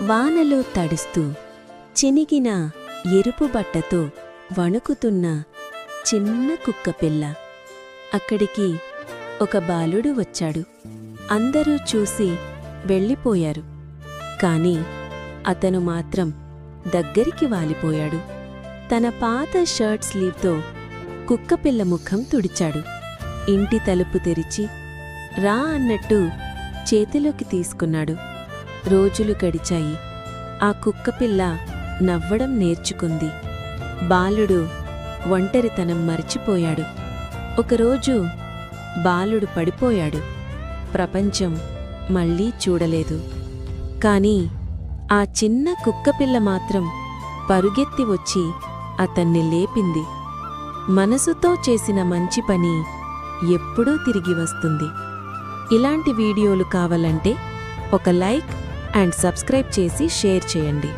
వానలో తడుస్తూ చినిగిన ఎరుపు బట్టతో వణుకుతున్న చిన్న కుక్కపిల్ల. అక్కడికి ఒక బాలుడు వచ్చాడు. అందరూ చూసి వెళ్ళిపోయారు. కాని అతను మాత్రం దగ్గరికి వాలిపోయాడు. తన పాత షర్ట్ స్లీవ్తో కుక్కపిల్ల ముఖం తుడిచాడు. ఇంటి తలుపు తెరిచి రా అన్నట్టు చేతిలోకి తీసుకున్నాడు. రోజులు గడిచాయి. ఆ కుక్కపిల్ల నవ్వడం నేర్చుకుంది. బాలుడు ఒంటరితనం మరిచిపోయాడు. ఒకరోజు బాలుడు పడిపోయాడు. ప్రపంచం మళ్ళీ చూడలేదు. కాని ఆ చిన్న కుక్కపిల్ల మాత్రం పరుగెత్తి వచ్చి అతన్ని లేపింది. మనసుతో చేసిన మంచి పని ఎప్పుడూ తిరిగి వస్తుంది. ఇలాంటి వీడియోలు కావాలంటే ఒక లైక్ అండ్ సబ్స్క్రైబ్ చేసి షేర్ చేయండి.